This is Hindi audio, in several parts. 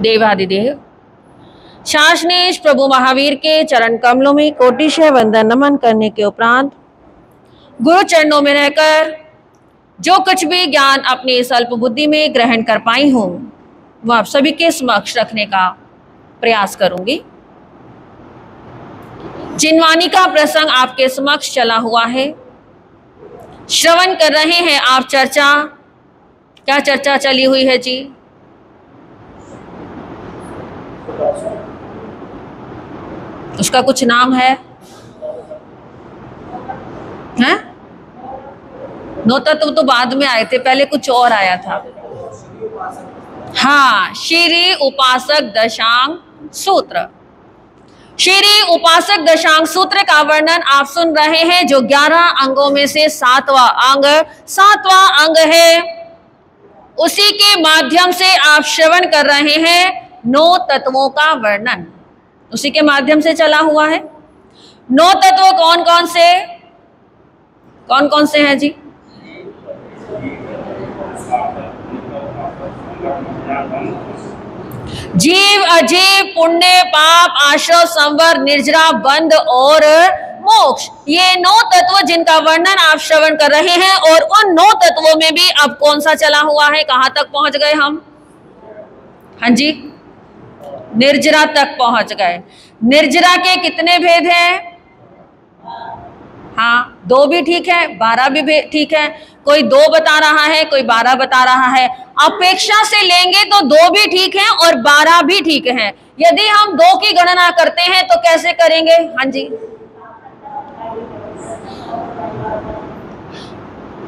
देवादिदेव शासनेश प्रभु महावीर के चरण कमलों में कोटिशय वंदन नमन करने के उपरांत गुरु चरणों में रहकर जो कुछ भी ज्ञान अपनी इस अल्प बुद्धि में ग्रहण कर पाई हूँ वह आप सभी के समक्ष रखने का प्रयास करूंगी। जिनवाणी का प्रसंग आपके समक्ष चला हुआ है, श्रवण कर रहे हैं आप। चर्चा क्या चर्चा चली हुई है जी? उसका कुछ नाम है? नौ तत्व तो बाद में आए थे, पहले कुछ और आया था। हाँ, श्री उपासक दशांग सूत्र। श्री उपासक दशांग सूत्र का वर्णन आप सुन रहे हैं, जो 11 अंगों में से 7वां अंग है। उसी के माध्यम से आप श्रवण कर रहे हैं 9 तत्वों का वर्णन, उसी के माध्यम से चला हुआ है। 9 तत्व कौन कौन से हैं जी? जीव, अजीव, पुण्य, पाप, आश्रव, संवर, निर्जरा, बंध और मोक्ष, ये 9 तत्व जिनका वर्णन आप श्रवण कर रहे हैं। और उन 9 तत्वों में भी अब कौन सा चला हुआ है? कहां तक पहुंच गए हम? हाँ जी, निर्जरा तक पहुंच गए। निर्जरा के कितने भेद हैं? हाँ, 2 भी ठीक है, 12 भी ठीक है। कोई 2 बता रहा है, कोई 12 बता रहा है। अपेक्षा से लेंगे तो 2 भी ठीक है और 12 भी ठीक है। यदि हम 2 की गणना करते हैं तो कैसे करेंगे? हाँ जी,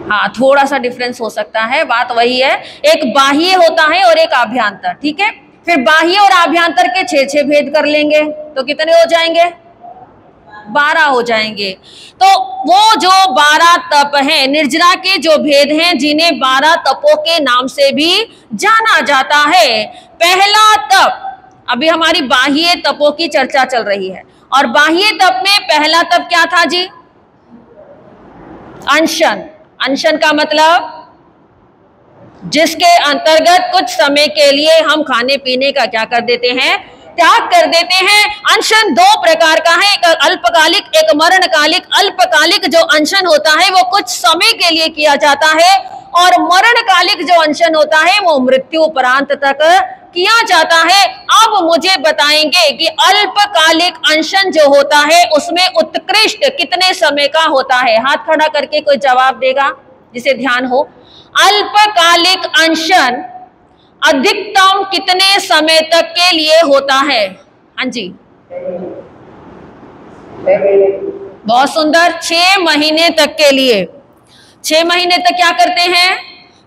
हाँ, थोड़ा सा डिफरेंस हो सकता है, बात वही है। एक बाह्य होता है और एक आभ्यंतर, ठीक है। फिर बाह्य और आभ्यंतर के 6 भेद कर लेंगे तो कितने हो जाएंगे? 12 हो जाएंगे। तो वो जो 12 तप हैं, निर्जरा के जो भेद हैं, जिन्हें 12 तपों के नाम से भी जाना जाता है। पहला तप, अभी हमारी बाह्य तपों की चर्चा चल रही है, और बाह्य तप में पहला तप क्या था जी? अनशन। अनशन का मतलब जिसके अंतर्गत कुछ समय के लिए हम खाने पीने का क्या कर देते हैं? त्याग कर देते हैं। अनशन 2 प्रकार का है, एक अल्पकालिक, एक मरणकालिक। अल्पकालिक जो अनशन होता है वो कुछ समय के लिए किया जाता है, और मरणकालिक जो अनशन होता है वो मृत्यु उपरांत तक किया जाता है। अब मुझे बताएंगे कि अल्पकालिक अनशन जो होता है उसमें उत्कृष्ट कितने समय का होता है? हाथ खड़ा करके कोई जवाब देगा जिसे ध्यान हो। अल्पकालिक अनशन अधिकतम कितने समय तक के लिए होता है? हाँ जी, बहुत सुंदर, 6 महीने तक के लिए। 6 महीने तक क्या करते हैं?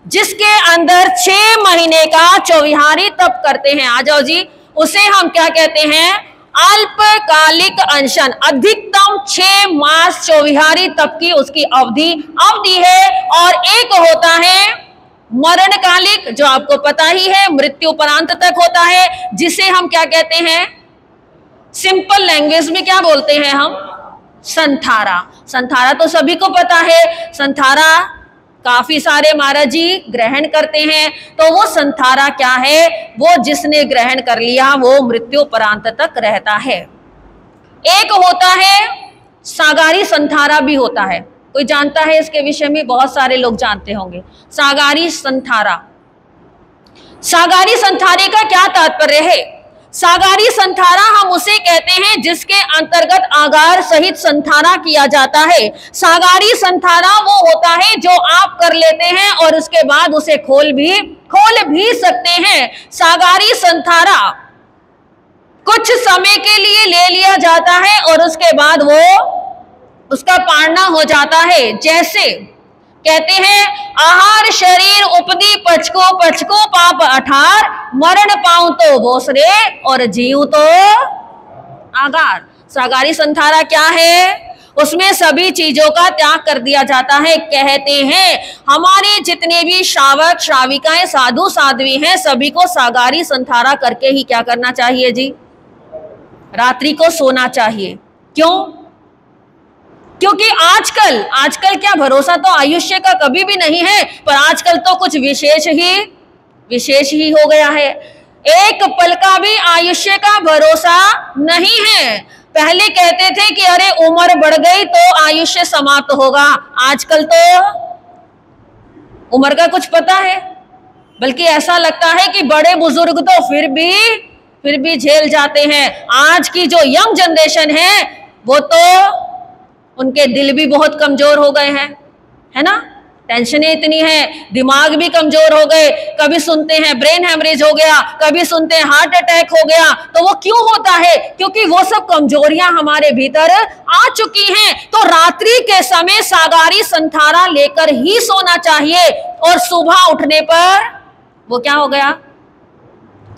जिसके अंदर 6 महीने का चौविहारी तप करते हैं, आ जाओ जी, उसे हम क्या कहते हैं? अल्पकालिक अनशन। अधिकतम 6 मास चौविहारी तप की उसकी अवधि है। और एक होता है मरणकालिक, जो आपको पता ही है, मृत्यु उपरांत तक होता है, जिसे हम क्या कहते हैं? सिंपल लैंग्वेज में क्या बोलते हैं हम? संथारा। संथारा तो सभी को पता है। संथारा काफी सारे महाराज जी ग्रहण करते हैं। तो वो संथारा क्या है? वो जिसने ग्रहण कर लिया वो मृत्यु उपरांत तक रहता है। एक होता है सागारी संथारा भी होता है। कोई जानता है इसके विषय में? बहुत सारे लोग जानते होंगे सागारी संथारा। सागारी संथारे का क्या तात्पर्य है? सागारी संथारा हम उसे कहते हैं जिसके अंतर्गत आगार सहित संथारा किया जाता है। सागारी संथारा वो होता है जो आप कर लेते हैं और उसके बाद उसे खोल भी सकते हैं। सागारी संथारा कुछ समय के लिए ले लिया जाता है और उसके बाद वो उसका पारना हो जाता है। जैसे कहते हैं, आहार शरीर उपदी पचको पाप 18, मरण पाऊं तो बोसरे और जीव तो आगार। सागारी संथारा क्या है? उसमें सभी चीजों का त्याग कर दिया जाता है। कहते हैं हमारे जितने भी श्रावक श्राविकाएं साधु साध्वी हैं, सभी को सागारी संथारा करके ही क्या करना चाहिए जी? रात्रि को सोना चाहिए। क्यों? क्योंकि आजकल क्या भरोसा तो आयुष्य का कभी भी नहीं है, पर आजकल तो कुछ विशेष ही हो गया है। एक पल का भी आयुष्य का भरोसा नहीं है। पहले कहते थे कि अरे उम्र बढ़ गई तो आयुष्य समाप्त होगा, आजकल तो उम्र का कुछ पता है, बल्कि ऐसा लगता है कि बड़े बुजुर्ग तो फिर भी झेल जाते हैं। आज की जो यंग जनरेशन है वो तो उनके दिल भी बहुत कमजोर हो गए हैं, है ना। टेंशनें इतनी है, दिमाग भी कमजोर हो गए। कभी सुनते हैं ब्रेन हेमरेज हो गया, कभी सुनते हैं हार्ट अटैक हो गया। तो वो क्यों होता है? क्योंकि वो सब कमजोरियां हमारे भीतर आ चुकी हैं। तो रात्रि के समय सागारी संथारा लेकर ही सोना चाहिए, और सुबह उठने पर वो क्या हो गया?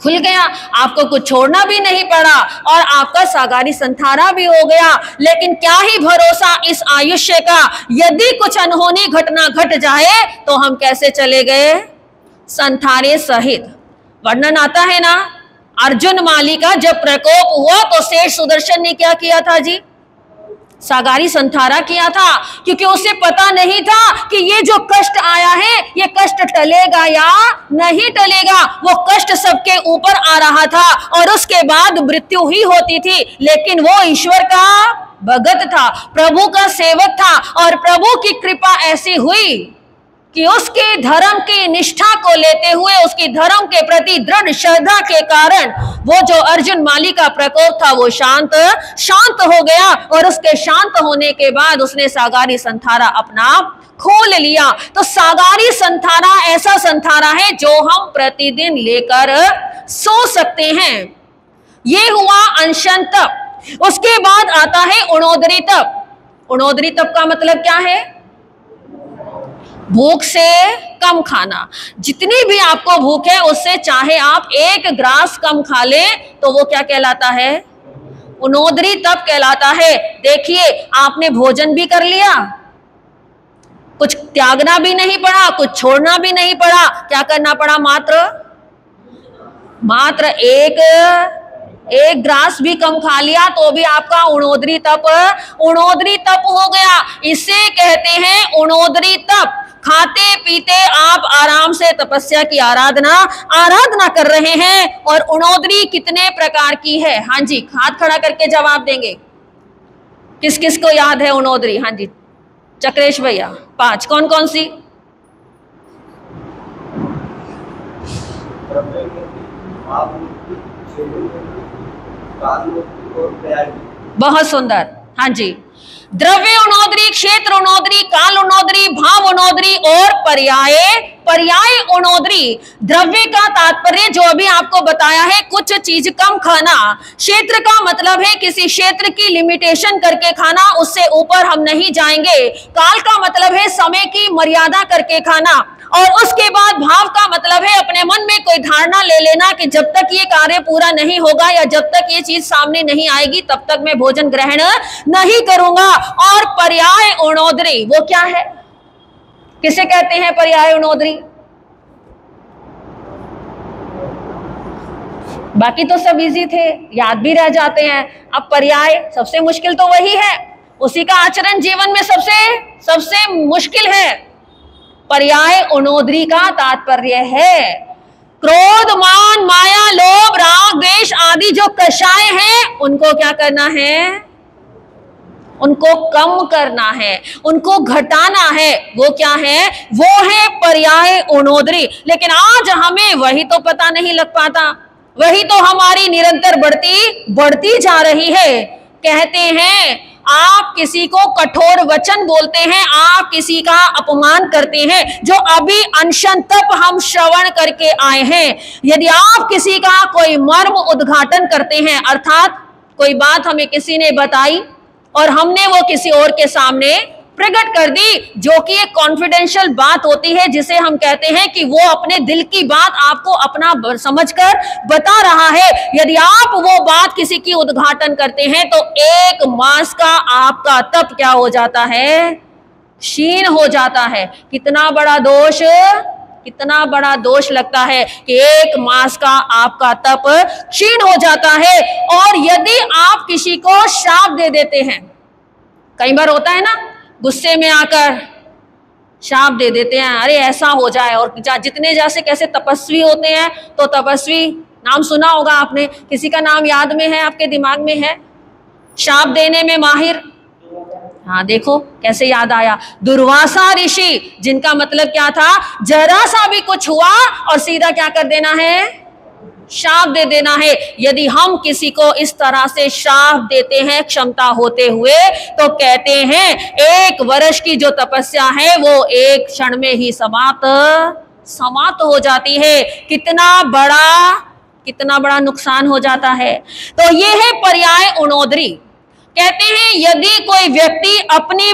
खुल गया। आपको कुछ छोड़ना भी नहीं पड़ा और आपका सागारी संथारा भी हो गया। लेकिन क्या ही भरोसा इस आयुष्य का, यदि कुछ अनहोनी घटना घट जाए तो हम कैसे चले गए? संथारे सहित। वर्णन आता है ना, अर्जुन माली का जब प्रकोप हुआ तो सेठ सुदर्शन ने क्या किया था जी? सागारी संथारा किया था, क्योंकि उसे पता नहीं था कि ये जो कष्ट आया है ये कष्ट टलेगा या नहीं टलेगा। वो कष्ट सबके ऊपर आ रहा था और उसके बाद मृत्यु ही होती थी। लेकिन वो ईश्वर का भगत था, प्रभु का सेवक था, और प्रभु की कृपा ऐसी हुई कि उसके धर्म की निष्ठा को लेते हुए, उसकी धर्म के प्रति दृढ़ श्रद्धा के कारण वो जो अर्जुन माली का प्रकोप था वो शांत हो गया। और उसके शांत होने के बाद उसने सागारी संथारा अपना खोल लिया। तो सागारी संथारा ऐसा संथारा है जो हम प्रतिदिन लेकर सो सकते हैं। ये हुआ अनशन तप। उसके बाद आता है उणोदरी तप। उणोदरी तप का मतलब क्या है? भूख से कम खाना। जितनी भी आपको भूख है उससे चाहे आप 1 ग्रास कम खा लें तो वो क्या कहलाता है? उणोदरी तप कहलाता है। देखिए, आपने भोजन भी कर लिया, कुछ त्यागना भी नहीं पड़ा, कुछ छोड़ना भी नहीं पड़ा। क्या करना पड़ा? मात्र एक ग्रास भी कम खा लिया तो भी आपका उणोदरी तप हो गया। इसे कहते हैं उणोदरी तप। खाते पीते आप आराम से तपस्या की आराधना कर रहे हैं। और उणोदरी कितने प्रकार की है? हाँ जी, हाथ खड़ा करके जवाब देंगे। किस किस को याद है उणोदरी? हाँ जी, चक्रेश भैया। 5 कौन कौन सी? बहुत सुंदर। हाँ जी, द्रव्य उणोदरी, क्षेत्र उणोदरी, काल उणोदरी, भाव उणोदरी और पर्याय उणोदरी। द्रव्य का तात्पर्य जो अभी आपको बताया है, कुछ चीज कम खाना। क्षेत्र का मतलब है किसी क्षेत्र की लिमिटेशन करके खाना, उससे ऊपर हम नहीं जाएंगे। काल का मतलब है समय की मर्यादा करके खाना। और उसके बाद भाव का मतलब है अपने मन में कोई धारणा ले लेना कि जब तक ये कार्य पूरा नहीं होगा या जब तक ये चीज सामने नहीं आएगी तब तक मैं भोजन ग्रहण नहीं करूंगा। और पर्याय उणोदरी वो क्या है? किसे कहते हैं पर्याय उणोदरी? बाकी तो सब इजी थे, याद भी रह जाते हैं। अब पर्याय सबसे मुश्किल तो वही है, उसी का आचरण जीवन में सबसे मुश्किल है। पर्याय उणोदरी का तात्पर्य है क्रोध, मान, माया, लोभ, राग, द्वेष आदि जो कषाय हैं उनको क्या करना है? उनको कम करना है, उनको घटाना है। वो क्या है? वो है पर्याय उणोदरी। लेकिन आज हमें वही तो पता नहीं लग पाता, वही तो हमारी निरंतर बढ़ती जा रही है। कहते हैं आप किसी को कठोर वचन बोलते हैं, आप किसी का अपमान करते हैं। जो अभी अनशन तप हम श्रवण करके आए हैं, यदि आप किसी का कोई मर्म उद्घाटन करते हैं, अर्थात कोई बात हमें किसी ने बताई और हमने वो किसी और के सामने प्रकट कर दी, जो कि एक कॉन्फिडेंशियल बात होती है, जिसे हम कहते हैं कि वो अपने दिल की बात आपको अपना समझकर बता रहा है। यदि आप वो बात किसी की उद्घाटन करते हैं तो 1 मास का आपका तप क्या हो जाता है? क्षीण हो जाता है। कितना बड़ा दोष लगता है कि 1 मास का आपका तप क्षीण हो जाता है। और यदि आप किसी को श्राप दे देते हैं, कई बार होता है ना, गुस्से में आकर शाप दे देते हैं, अरे ऐसा हो जाए। और जितने जैसे कैसे तपस्वी होते हैं तो तपस्वी नाम सुना होगा आपने, किसी का नाम याद में है, आपके दिमाग में है? शाप देने में माहिर, हाँ देखो कैसे याद आया, दुर्वासा ऋषि, जिनका मतलब क्या था, जरा सा भी कुछ हुआ और सीधा क्या कर देना है, शाप दे देना है। यदि हम किसी को इस तरह से शाप देते हैं क्षमता होते हुए, तो कहते हैं 1 वर्ष की जो तपस्या है वो एक क्षण में ही समाप्त हो जाती है। कितना बड़ा नुकसान हो जाता है। तो ये है पर्याय उणोदरी। कहते हैं यदि कोई व्यक्ति अपनी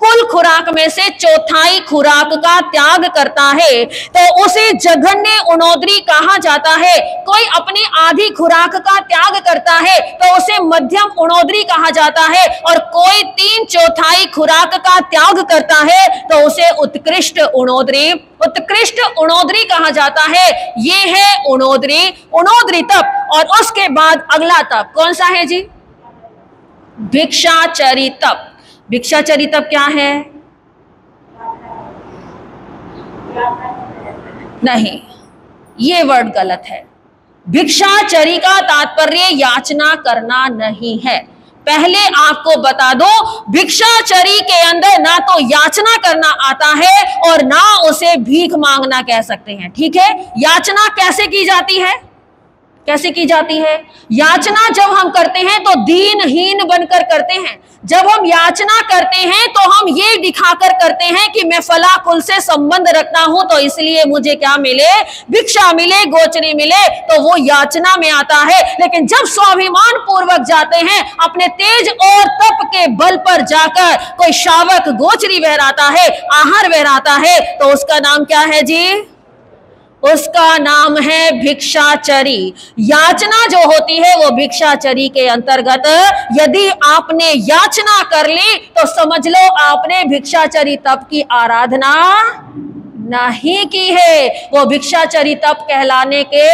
कुल खुराक में से 1/4 खुराक का त्याग करता है तो उसे जघन्य उणोदरी कहा जाता है। कोई अपनी आधी खुराक का त्याग करता है तो उसे मध्यम उणोदरी कहा जाता है, और कोई 3/4 खुराक का त्याग करता है तो उसे उत्कृष्ट उणोदरी कहा जाता है। ये है उणोदरी तप। और उसके बाद अगला तप कौन सा है जी? भिक्षाचरी तप। भिक्षाचरी तप क्या है? नहीं, ये वर्ड गलत है। भिक्षाचरी का तात्पर्य याचना करना नहीं है। पहले आपको बता दो, भिक्षाचरी के अंदर ना तो याचना करना आता है और ना उसे भीख मांगना कह सकते हैं। ठीक है, याचना कैसे की जाती है? याचना जब हम करते हैं तो दीनहीन बनकर करते हैं। जब हम याचना करते हैं तो हम ये दिखाकर करते हैं कि मैं फला कुल से संबंध रखता हूं, तो इसलिए मुझे क्या मिले, भिक्षा मिले, गोचरी मिले, तो वो याचना में आता है। लेकिन जब स्वाभिमान पूर्वक जाते हैं, अपने तेज और तप के बल पर जाकर कोई शावक गोचरी बहराता है, आहार बहराता है, तो उसका नाम क्या है जी? उसका नाम है भिक्षाचरी। याचना जो होती है वो भिक्षाचरी के अंतर्गत। यदि आपने याचना कर ली तो समझ लो आपने भिक्षाचरी तप की आराधना नहीं की है। वो भिक्षाचरी तप कहलाने के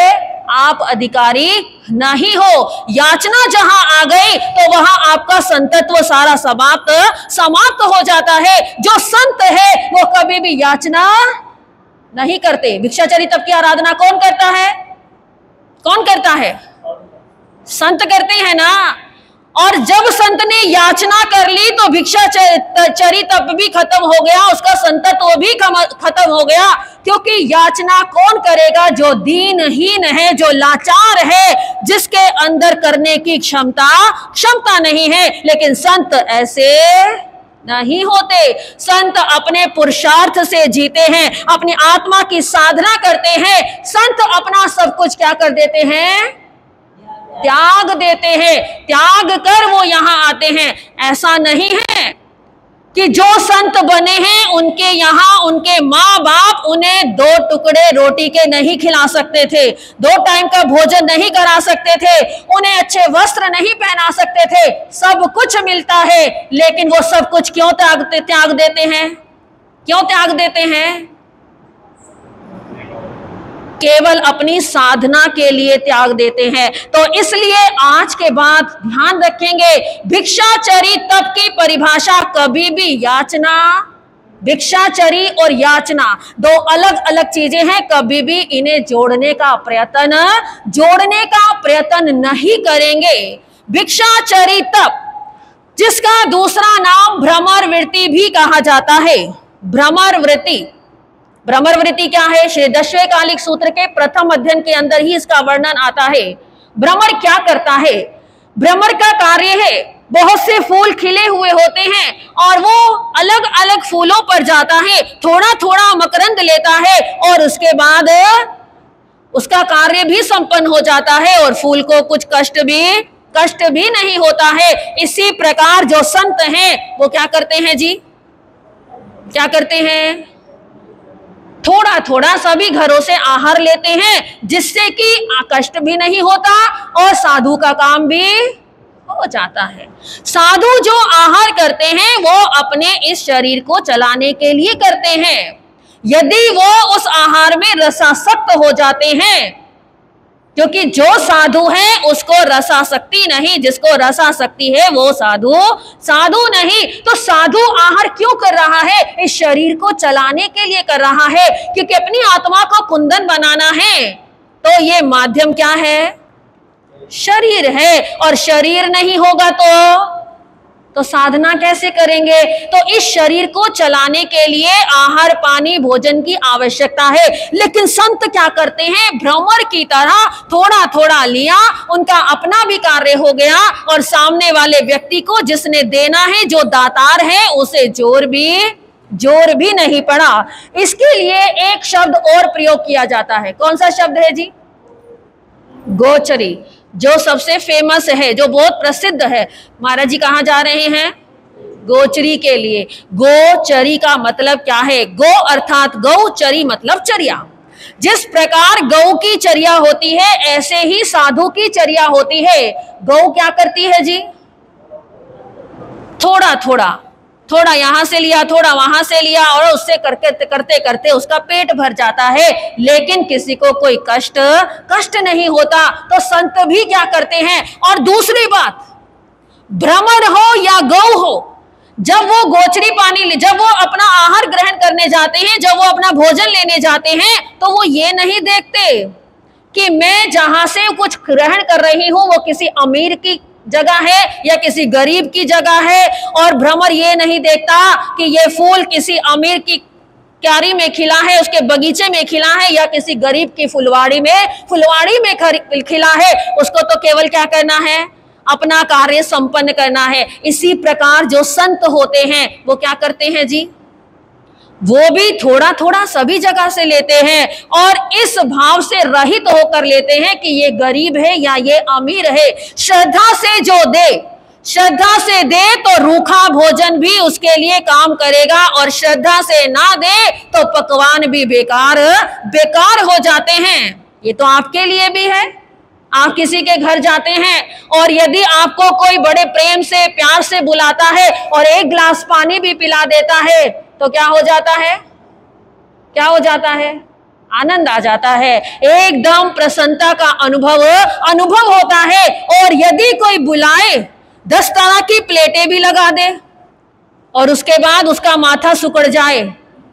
आप अधिकारी नहीं हो। याचना जहां आ गई तो वहां आपका संतत्व सारा समाप्त हो जाता है। जो संत है वो कभी भी याचना नहीं करते। भिक्षाचरी तप की आराधना कौन करता है? संत करते हैं ना। और जब संत ने याचना कर ली तो भिक्षाचरी तप भी खत्म हो गया, उसका संतत्व भी खत्म हो गया। क्योंकि याचना कौन करेगा? जो दीनहीन है, जो लाचार है, जिसके अंदर करने की क्षमता नहीं है। लेकिन संत ऐसे नहीं होते। संत अपने पुरुषार्थ से जीते हैं, अपनी आत्मा की साधना करते हैं। संत अपना सब कुछ क्या कर देते हैं? त्याग देते हैं। त्याग कर वो यहां आते हैं। ऐसा नहीं है कि जो संत बने हैं उनके यहाँ उनके माँ बाप उन्हें 2 टुकड़े रोटी के नहीं खिला सकते थे, 2 टाइम का भोजन नहीं करा सकते थे, उन्हें अच्छे वस्त्र नहीं पहना सकते थे। सब कुछ मिलता है, लेकिन वो सब कुछ क्यों त्याग देते हैं? केवल अपनी साधना के लिए त्याग देते हैं। तो इसलिए आज के बाद ध्यान रखेंगे, भिक्षाचरी तप की परिभाषा कभी भी भिक्षाचरी और याचना 2 अलग अलग चीजें हैं। कभी भी इन्हें जोड़ने का प्रयत्न नहीं करेंगे। भिक्षाचरी तप, जिसका दूसरा नाम भ्रमरवृत्ति भी कहा जाता है। भ्रमरवृत्ति क्या है? श्री दशवें कालिक सूत्र के प्रथम अध्ययन के अंदर ही इसका वर्णन आता है। भ्रमर क्या करता है? भ्रमर का कार्य है, बहुत से फूल खिले हुए होते हैं और वो अलग अलग फूलों पर जाता है, थोड़ा थोड़ा मकरंद लेता है और उसके बाद उसका कार्य भी संपन्न हो जाता है और फूल को कुछ कष्ट भी नहीं होता है। इसी प्रकार जो संत हैं वो क्या करते हैं जी? थोड़ा थोड़ा सभी घरों से आहार लेते हैं, जिससे कि कष्ट भी नहीं होता और साधु का काम भी हो जाता है। साधु जो आहार करते हैं वो अपने इस शरीर को चलाने के लिए करते हैं। यदि वो उस आहार में रसासक्त हो जाते हैं, क्योंकि जो साधु है उसको रसासक्ति नहीं, जिसको रसासक्ति है वो साधु नहीं। तो साधु आहार क्यों कर रहा है? इस शरीर को चलाने के लिए कर रहा है, क्योंकि अपनी आत्मा को कुंदन बनाना है। तो ये माध्यम क्या है? शरीर है। और शरीर नहीं होगा तो साधना कैसे करेंगे? तो इस शरीर को चलाने के लिए आहार पानी भोजन की आवश्यकता है। लेकिन संत क्या करते हैं? भ्रमर की तरह थोड़ा थोड़ा लिया, उनका अपना भी कार्य हो गया और सामने वाले व्यक्ति को जिसने देना है, जो दातार है, उसे जोर भी नहीं पड़ा। इसके लिए एक शब्द और प्रयोग किया जाता है। कौन सा शब्द है जी? गोचरी, जो सबसे फेमस है, जो बहुत प्रसिद्ध है। महाराज जी कहाँ जा रहे हैं? गोचरी के लिए। गोचरी का मतलब क्या है? गो अर्थात गौ, चरी मतलब चर्या। जिस प्रकार गौ की चर्या होती है, ऐसे ही साधु की चर्या होती है। गौ क्या करती है जी? थोड़ा थोड़ा थोड़ा यहां से लिया, थोड़ा वहां से लिया, और उससे करते करते उसका पेट भर जाता है, लेकिन किसी को कोई कष्ट नहीं होता। तो संत भी क्या करते हैं? और दूसरी बात, भ्रमर हो या गौ हो, जब वो गोचरी पानी, जब वो अपना आहार ग्रहण करने जाते हैं, जब वो अपना भोजन लेने जाते हैं, तो वो ये नहीं देखते कि मैं जहां से कुछ ग्रहण कर रही हूं वो किसी अमीर की जगह है या किसी गरीब की जगह है। और भ्रमर ये नहीं देखता कि ये फूल किसी अमीर की क्यारी में खिला है, उसके बगीचे में खिला है, या किसी गरीब की फुलवाड़ी में खिला है। उसको तो केवल क्या करना है? अपना कार्य संपन्न करना है। इसी प्रकार जो संत होते हैं वो क्या करते हैं जी? वो भी थोड़ा थोड़ा सभी जगह से लेते हैं और इस भाव से रहित होकर लेते हैं कि ये गरीब है या ये अमीर है। श्रद्धा से जो दे, श्रद्धा से दे तो रूखा भोजन भी उसके लिए काम करेगा, और श्रद्धा से ना दे तो पकवान भी बेकार हो जाते हैं। ये तो आपके लिए भी है। आप किसी के घर जाते हैं और यदि आपको कोई बड़े प्रेम से प्यार से बुलाता है और एक गिलास पानी भी पिला देता है, तो क्या हो जाता है? क्या हो जाता है? आनंद आ जाता है, एकदम प्रसन्नता का अनुभव होता है। और यदि कोई बुलाए, 10 तरह की प्लेटें भी लगा दे और उसके बाद उसका माथा सुकड़ जाए,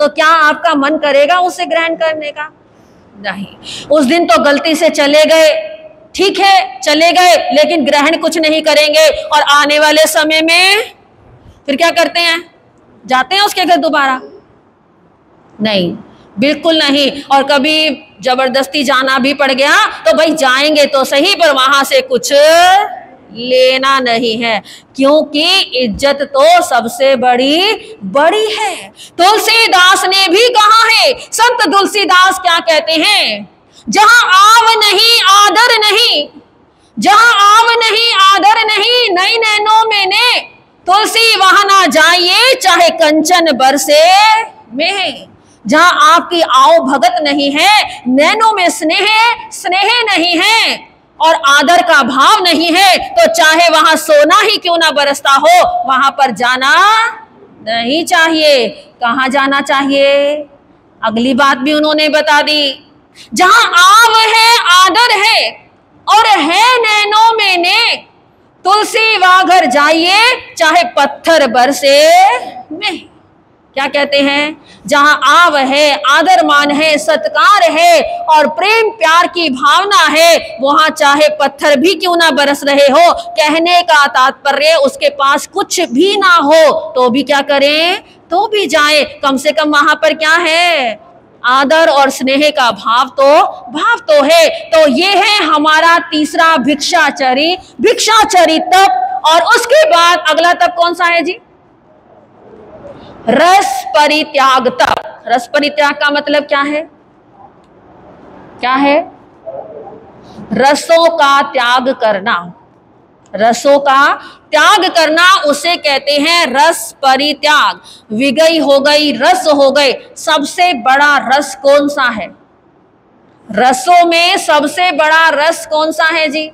तो क्या आपका मन करेगा उसे ग्रहण करने का? नहीं। उस दिन तो गलती से चले गए, ठीक है चले गए, लेकिन ग्रहण कुछ नहीं करेंगे। और आने वाले समय में फिर क्या करते हैं? जाते हैं उसके घर दोबारा? नहीं, बिल्कुल नहीं। और कभी जबरदस्ती जाना भी पड़ गया तो भाई जाएंगे तो सही, पर वहां से कुछ लेना नहीं है, क्योंकि इज्जत तो सबसे बड़ी है। तुलसीदास ने भी कहा है, संत तुलसीदास क्या कहते हैं? जहां आव नहीं आदर नहीं, जहां आव नहीं आदर नहीं, नई नैनों में ने तुलसी वहां ना जाइए, चाहे कंचन बरसे में। जहां आपकी आओ भगत नहीं है, नैनों में स्नेह नहीं है और आदर का भाव नहीं है, तो चाहे वहां सोना ही क्यों ना बरसता हो, वहां पर जाना नहीं चाहिए। कहां जाना चाहिए? अगली बात भी उन्होंने बता दी। जहां आव है आदर है और है नैनों में ने, तुलसी वाघर जाइए, चाहे पत्थर बरसे में। क्या कहते हैं? जहां आव है, आदर मान है, सत्कार है और प्रेम प्यार की भावना है, वहां चाहे पत्थर भी क्यों ना बरस रहे हो। कहने का तात्पर्य उसके पास कुछ भी ना हो तो भी क्या करें? तो भी जाए। कम से कम वहां पर क्या है? आदर और स्नेह का भाव तो है। तो ये है हमारा तीसरा भिक्षाचरी तप। और उसके बाद अगला तप कौन सा है जी? रस परित्याग तप। रस परित्याग का मतलब क्या है? क्या है? रसों का त्याग करना। रसों का त्याग करना उसे कहते हैं रस परित्याग। विगई हो गई, रस हो गए। सबसे बड़ा रस कौन सा है? रसों में सबसे बड़ा रस कौन सा है जी?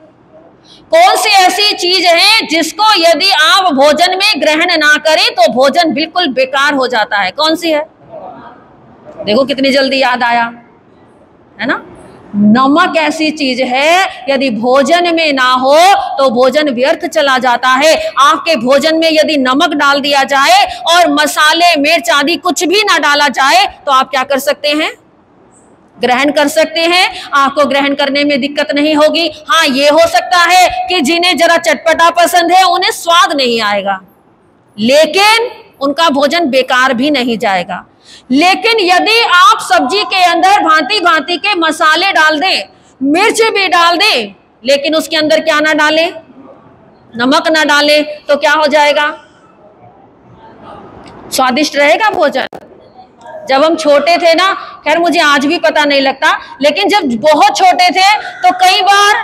कौन सी ऐसी चीज है जिसको यदि आप भोजन में ग्रहण ना करें तो भोजन बिल्कुल बेकार हो जाता है? कौन सी है? देखो कितनी जल्दी याद आया, है ना? नमक ऐसी चीज है, यदि भोजन में ना हो तो भोजन व्यर्थ चला जाता है। आपके भोजन में यदि नमक डाल दिया जाए और मसाले मिर्च आदि कुछ भी ना डाला जाए तो आप क्या कर सकते हैं? ग्रहण कर सकते हैं, आपको ग्रहण करने में दिक्कत नहीं होगी। हाँ, ये हो सकता है कि जिन्हें जरा चटपटा पसंद है उन्हें स्वाद नहीं आएगा, लेकिन उनका भोजन बेकार भी नहीं जाएगा। लेकिन यदि आप सब्जी के अंदर भांति भांति के मसाले डाल दें, मिर्च भी डाल दें, लेकिन उसके अंदर क्या ना डालें, नमक ना डालें, तो क्या हो जाएगा? स्वादिष्ट रहेगा भोजन? जब हम छोटे थे ना, खैर मुझे आज भी पता नहीं लगता, लेकिन जब बहुत छोटे थे तो कई बार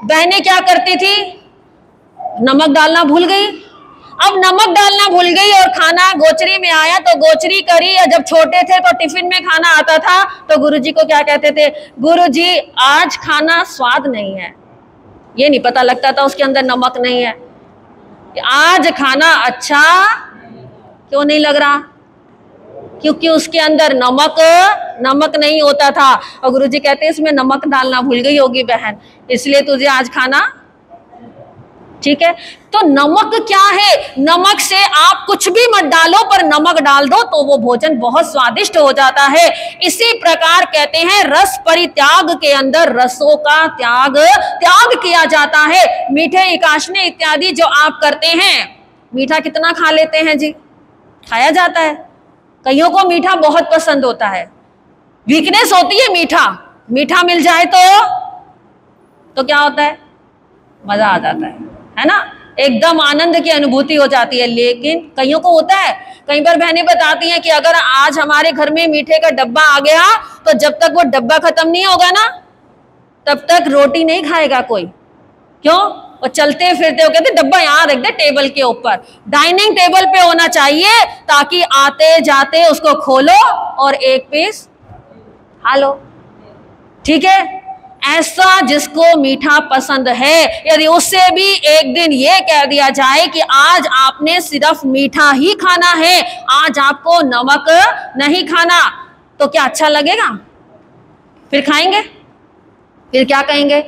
बहनें क्या करती थी, नमक डालना भूल गई। अब नमक डालना भूल गई और खाना गोचरी में आया तो गोचरी करी, या जब छोटे थे तो टिफिन में खाना आता था तो गुरुजी को क्या कहते थे, गुरुजी आज खाना स्वाद नहीं है। ये नहीं पता लगता था उसके अंदर नमक नहीं है, आज खाना अच्छा क्यों नहीं लग रहा, क्योंकि उसके अंदर नमक नहीं होता था। और गुरुजी कहते हैं इसमें नमक डालना भूल गई होगी बहन, इसलिए तुझे आज खाना ठीक है। तो नमक क्या है? नमक से आप कुछ भी मत डालो, पर नमक डाल दो तो वो भोजन बहुत स्वादिष्ट हो जाता है। इसी प्रकार कहते हैं रस परित्याग के अंदर रसों का त्याग किया जाता है। मीठे एकाशने इत्यादि जो आप करते हैं, मीठा कितना खा लेते हैं जी? खाया जाता है। कईयों को मीठा बहुत पसंद होता है, वीकनेस होती है मीठा मिल जाए तो क्या होता है, मजा आ जाता है ना, एकदम आनंद की अनुभूति हो जाती है। लेकिन कईयों को होता है, कई बार बहनें बताती हैं कि अगर आज हमारे घर में मीठे का डब्बा आ गया तो जब तक वो डब्बा खत्म नहीं होगा ना, तब तक रोटी नहीं खाएगा कोई। क्यों? और चलते फिरते हो कहते डब्बा यहाँ रख दे टेबल के ऊपर, डाइनिंग टेबल पे होना चाहिए, ताकि आते जाते उसको खोलो और एक पीस खा लो। ठीक है, ऐसा जिसको मीठा पसंद है, यदि उससे भी एक दिन ये कह दिया जाए कि आज आपने सिर्फ मीठा ही खाना है, आज आपको नमक नहीं खाना, तो क्या अच्छा लगेगा? फिर खाएंगे? फिर क्या कहेंगे?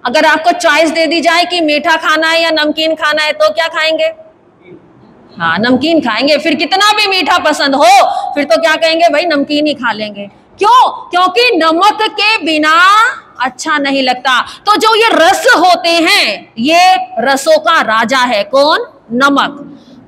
अगर आपको चॉइस दे दी जाए कि मीठा खाना है या नमकीन खाना है, तो क्या खाएंगे? हाँ, नमकीन खाएंगे। फिर कितना भी मीठा पसंद हो, फिर तो क्या कहेंगे, भाई नमकीन ही खा लेंगे। क्यों? क्योंकि नमक के बिना अच्छा नहीं लगता। तो जो ये रस होते हैं, ये रसों का राजा है। कौन? नमक।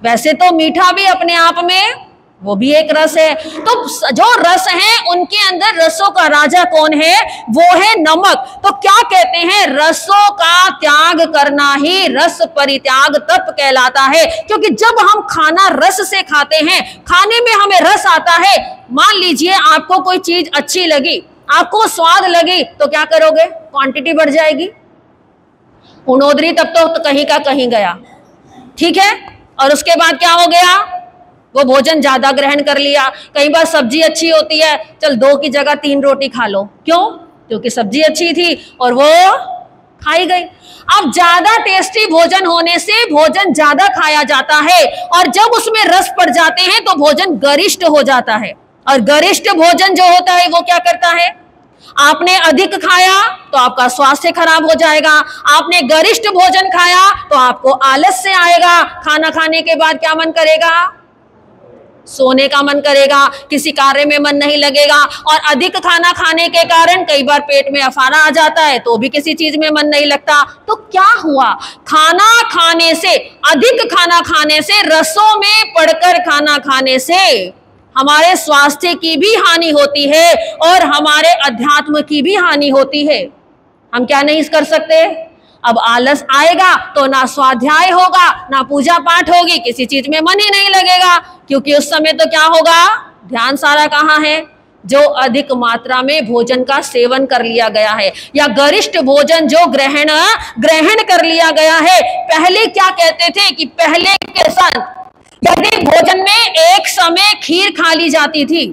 वैसे तो मीठा भी अपने आप में वो भी एक रस है। तो जो रस है उनके अंदर रसों का राजा कौन है? वो है नमक। तो क्या कहते हैं, रसों का त्याग करना ही रस परित्याग तप कहलाता है। क्योंकि जब हम खाना रस से खाते हैं, खाने में हमें रस आता है। मान लीजिए आपको कोई चीज अच्छी लगी, आपको स्वाद लगी, तो क्या करोगे? क्वांटिटी बढ़ जाएगी। उनोदरी तब तो कहीं का कहीं गया, ठीक है। और उसके बाद क्या हो गया? वो भोजन ज्यादा ग्रहण कर लिया। कई बार सब्जी अच्छी होती है, चल 2 की जगह 3 रोटी खा लो। क्यों? क्योंकि सब्जी अच्छी थी और वो खाई गई। अब ज्यादा टेस्टी भोजन होने से भोजन ज्यादा खाया जाता है, और जब उसमें रस पड़ जाते हैं तो भोजन गरिष्ठ हो जाता है। और गरिष्ठ भोजन जो होता है वो क्या करता है? आपने अधिक खाया तो आपका स्वास्थ्य खराब हो जाएगा। आपने गरिष्ठ भोजन खाया तो आपको आलस्य आएगा। खाना खाने के बाद क्या मन करेगा? सोने का मन करेगा, किसी कार्य में मन नहीं लगेगा। और अधिक खाना खाने के कारण कई बार पेट में अफारा आ जाता है, तो भी किसी चीज में मन नहीं लगता। तो क्या हुआ? खाना खाने से, अधिक खाना खाने से, रसों में पड़कर खाना खाने से हमारे स्वास्थ्य की भी हानि होती है और हमारे अध्यात्म की भी हानि होती है। हम क्या नहीं कर सकते? अब आलस आएगा तो ना स्वाध्याय होगा, ना पूजा पाठ होगी, किसी चीज में मन ही नहीं लगेगा। क्योंकि उस समय तो क्या होगा? ध्यान सारा कहाँ है? जो अधिक मात्रा में भोजन का सेवन कर लिया गया है, या गरिष्ठ भोजन जो ग्रहण कर लिया गया है। पहले क्या कहते थे कि पहले के संत, यदि भोजन में एक समय खीर खा ली जाती थी,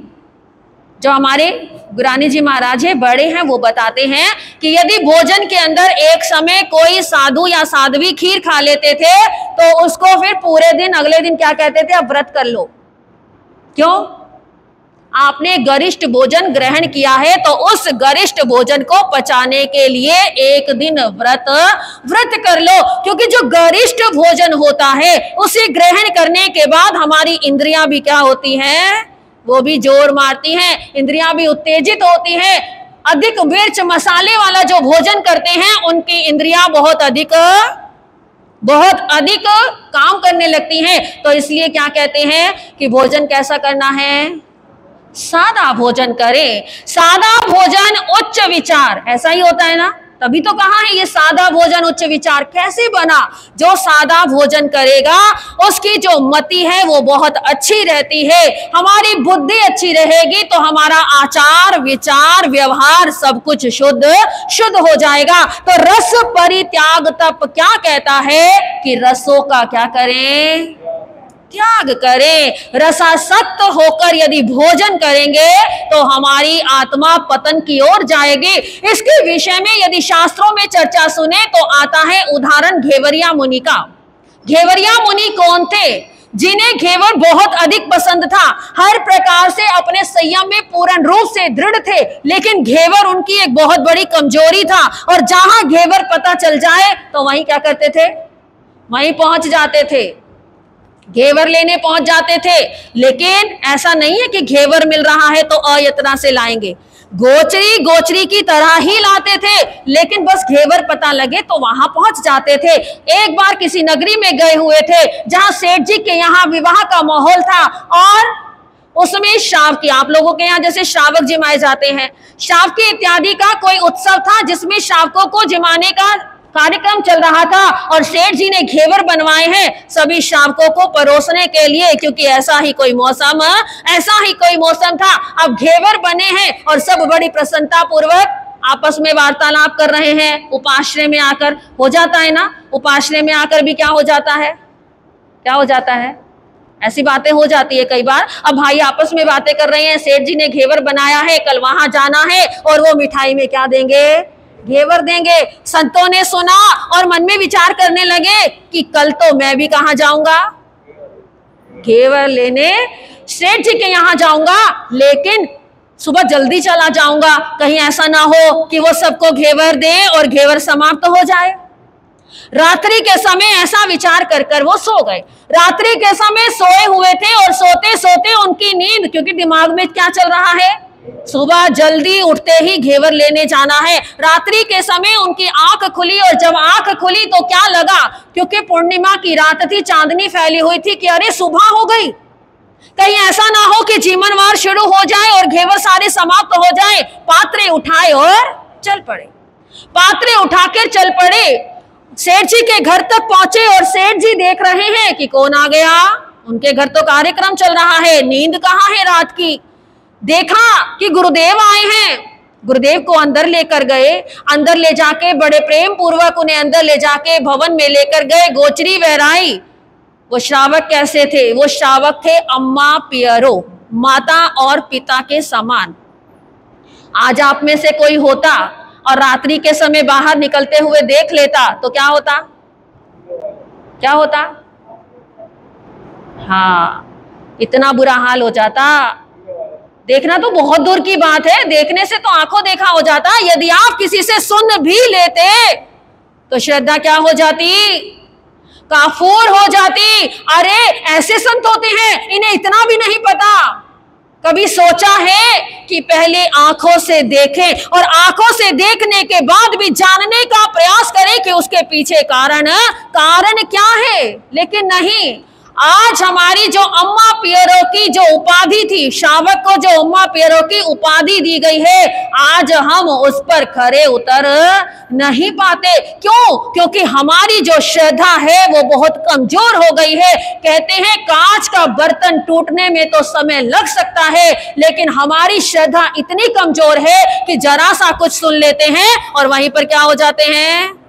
जो हमारे गुरानी जी महाराज है, बड़े हैं, वो बताते हैं कि यदि भोजन के अंदर एक समय कोई साधु या साध्वी खीर खा लेते थे तो उसको फिर पूरे दिन, अगले दिन क्या कहते थे? अब व्रत कर लो। क्यों? आपने गरिष्ठ भोजन ग्रहण किया है, तो उस गरिष्ठ भोजन को पचाने के लिए एक दिन व्रत कर लो। क्योंकि जो गरिष्ठ भोजन होता है उसे ग्रहण करने के बाद हमारी इंद्रियां भी क्या होती हैं? वो भी जोर मारती हैं, इंद्रियां भी उत्तेजित होती हैं। अधिक मिर्च मसाले वाला जो भोजन करते हैं उनकी इंद्रियां बहुत अधिक काम करने लगती हैं। तो इसलिए क्या कहते हैं कि भोजन कैसा करना है? सादा भोजन करें। सादा भोजन उच्च विचार, ऐसा ही होता है ना, तभी तो कहा है ये सादा भोजन उच्च विचार। कैसे बना? जो सादा भोजन करेगा उसकी जो मति है वो बहुत अच्छी रहती है, हमारी बुद्धि अच्छी रहेगी तो हमारा आचार विचार व्यवहार सब कुछ शुद्ध हो जाएगा। तो रस परित्याग तप क्या कहता है कि रसों का क्या करें? त्याग करें। रसासक्त होकर यदि भोजन करेंगे तो हमारी आत्मा पतन की ओर जाएगी। इसके विषय में यदि शास्त्रों में चर्चा सुने तो आता है उदाहरण घेवरिया मुनि का। घेवरिया मुनि कौन थे? जिन्हें घेवर बहुत अधिक पसंद था, हर प्रकार से अपने संयम में पूर्ण रूप से दृढ़ थे, लेकिन घेवर उनकी एक बहुत बड़ी कमजोरी था और जहां घेवर पता चल जाए तो वहीं क्या करते थे? वहीं पहुंच जाते थे, घेवर लेने पहुंच जाते थे। लेकिन ऐसा नहीं है कि घेवर मिल रहा है तो अयतना से लाएंगे, गोचरी की तरह ही लाते थे, लेकिन बस घेवर पता लगे तो वहां पहुंच जाते थे। एक बार किसी नगरी में गए हुए थे जहां सेठ जी के यहाँ विवाह का माहौल था और उसमें श्रावकी, आप लोगों के यहाँ जैसे श्रावक जिमाए जाते हैं, श्रावकी इत्यादि का कोई उत्सव था जिसमें श्रावकों को जिमाने का कार्यक्रम चल रहा था और सेठ जी ने घेवर बनवाए हैं सभी श्रावकों को परोसने के लिए, क्योंकि ऐसा ही कोई मौसम था। अब घेवर बने हैं और सब बड़ी प्रसन्नता पूर्वक आपस में वार्तालाप कर रहे हैं। उपाश्रय में आकर हो जाता है ना, उपाश्रय में आकर भी क्या हो जाता है? क्या हो जाता है? ऐसी बातें हो जाती है कई बार। अब भाई आपस में बातें कर रहे हैं, सेठ जी ने घेवर बनाया है, कल वहां जाना है और वो मिठाई में क्या देंगे? घेवर देंगे। संतों ने सुना और मन में विचार करने लगे कि कल तो मैं भी कहां जाऊंगा? घेवर लेने सेठ जी के यहां जाऊंगा, लेकिन सुबह जल्दी चला जाऊंगा, कहीं ऐसा ना हो कि वो सबको घेवर दे और घेवर समाप्त हो जाए। रात्रि के समय ऐसा विचार कर कर वो सो गए। रात्रि के समय सोए हुए थे और सोते सोते उनकी नींद, क्योंकि दिमाग में क्या चल रहा है? सुबह जल्दी उठते ही घेवर लेने जाना है। रात्रि के समय उनकी आंख खुली और जब आंख खुली तो क्या लगा, क्योंकि पूर्णिमा की रात थी, चांदनी फैली हुई थी, कि अरे सुबह हो गई, कहीं ऐसा ना हो कि जीवनवार शुरू हो जाए और घेवर सारे समाप्त हो जाए। पात्रे उठाए और चल पड़े। पात्रे उठाकर चल पड़े, सेठ जी के घर तक पहुंचे और सेठ जी देख रहे हैं कि कौन आ गया। उनके घर तो कार्यक्रम चल रहा है, नींद कहाँ है रात की। देखा कि गुरुदेव आए हैं, गुरुदेव को अंदर लेकर गए। अंदर ले जाके बड़े प्रेम पूर्वक उन्हें अंदर ले जाके भवन में लेकर गए। गोचरी बहराई। वो श्रावक कैसे थे? वो श्रावक थे अम्मा पियरो, माता और पिता के समान। आज आप में से कोई होता और रात्रि के समय बाहर निकलते हुए देख लेता तो क्या होता? क्या होता? हाँ, इतना बुरा हाल हो जाता। देखना तो बहुत दूर की बात है, देखने से तो आंखों देखा हो जाता। यदि आप किसी से सुन भी लेते तो श्रद्धा क्या हो जाती? काफूर हो जाती। अरे ऐसे संत होते हैं, इन्हें इतना भी नहीं पता। कभी सोचा है कि पहले आंखों से देखें और आंखों से देखने के बाद भी जानने का प्रयास करें कि उसके पीछे कारण क्या है? लेकिन नहीं। आज हमारी जो अम्मा पियरो की जो उपाधि थी, श्रावक को जो अम्मा पियरो की उपाधि दी गई है, आज हम उस पर खरे उतर नहीं पाते। क्यों? क्योंकि हमारी जो श्रद्धा है वो बहुत कमजोर हो गई है। कहते हैं कांच का बर्तन टूटने में तो समय लग सकता है, लेकिन हमारी श्रद्धा इतनी कमजोर है कि जरा सा कुछ सुन लेते हैं और वहीं पर क्या हो जाते हैं?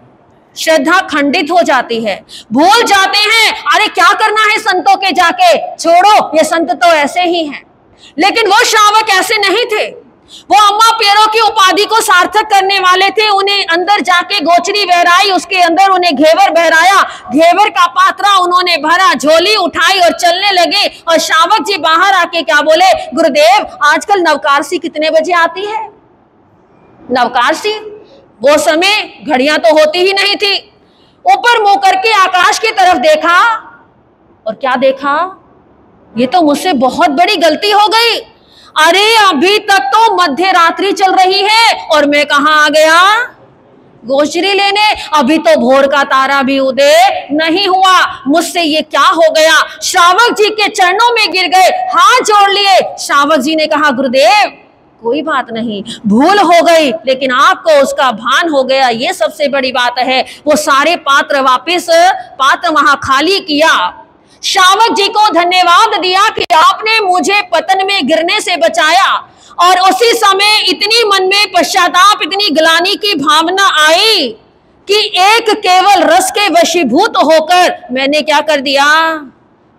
श्रद्धा खंडित हो जाती है, भूल जाते हैं। अरे क्या करना है संतों के जाके, छोड़ो, ये संत तो ऐसे ही हैं। लेकिन वो श्रावक ऐसे नहीं थे। वो अम्मा पियरो की उपाधि को सार्थक करने वाले थे। उन्हें अंदर जाके गोचरी बहराई, उसके अंदर उन्हें घेवर बहराया, घेवर का पात्रा उन्होंने भरा, झोली उठाई और चलने लगे। और श्रावक जी बाहर आके क्या बोले? गुरुदेव, आजकल नवकारसी कितने बजे आती है? नवकारसी वो समय घड़ियां तो होती ही नहीं थी। ऊपर मुंह करके आकाश की तरफ देखा और क्या देखा? ये तो मुझसे बहुत बड़ी गलती हो गई। अरे अभी तक तो मध्य रात्रि चल रही है और मैं कहां आ गया? गोचरी लेने। अभी तो भोर का तारा भी उदय नहीं हुआ, मुझसे ये क्या हो गया? श्रावक जी के चरणों में गिर गए, हाथ जोड़ लिए। श्रावक जी ने कहा, गुरुदेव कोई बात नहीं, भूल हो गई, लेकिन आपको उसका भान हो गया, ये सबसे बड़ी बात है। वो सारे पात्र वहां खाली किया। श्रावक जी को धन्यवाद दिया कि आपने मुझे पतन में गिरने से बचाया। और उसी समय इतनी मन में पश्चाताप, इतनी ग्लानि की भावना आई कि एक केवल रस के वशीभूत होकर मैंने क्या कर दिया?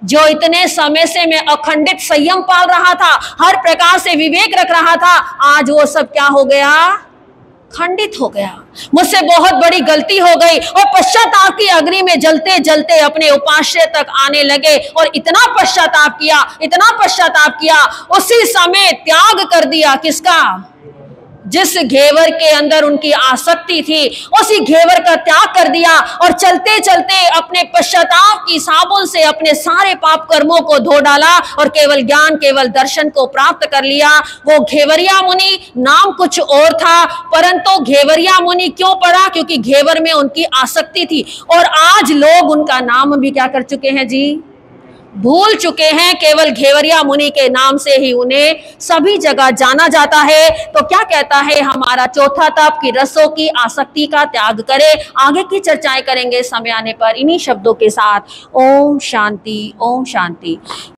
जो इतने समय से मैं अखंडित संयम पाल रहा था, हर प्रकार से विवेक रख रहा था, आज वो सब क्या हो गया? खंडित हो गया। मुझसे बहुत बड़ी गलती हो गई। और पश्चाताप की अग्नि में जलते जलते अपने उपाश्रय तक आने लगे और इतना पश्चाताप किया, उसी समय त्याग कर दिया। किसका? जिस घेवर के अंदर उनकी आसक्ति थी, उसी घेवर का त्याग कर दिया और चलते चलते अपने पश्चाताप की साबुन से अपने सारे पाप कर्मों को धो डाला और केवल ज्ञान, केवल दर्शन को प्राप्त कर लिया। वो घेवरिया मुनि, नाम कुछ और था, परंतु घेवरिया मुनि क्यों पड़ा? क्योंकि घेवर में उनकी आसक्ति थी। और आज लोग उनका नाम भी क्या कर चुके हैं जी? भूल चुके हैं। केवल घेवरिया मुनि के नाम से ही उन्हें सभी जगह जाना जाता है। तो क्या कहता है हमारा चौथा तप की रसों की आसक्ति का त्याग करें। आगे की चर्चाएं करेंगे समय आने पर इन्हीं शब्दों के साथ। ओम शांति, ओम शांति।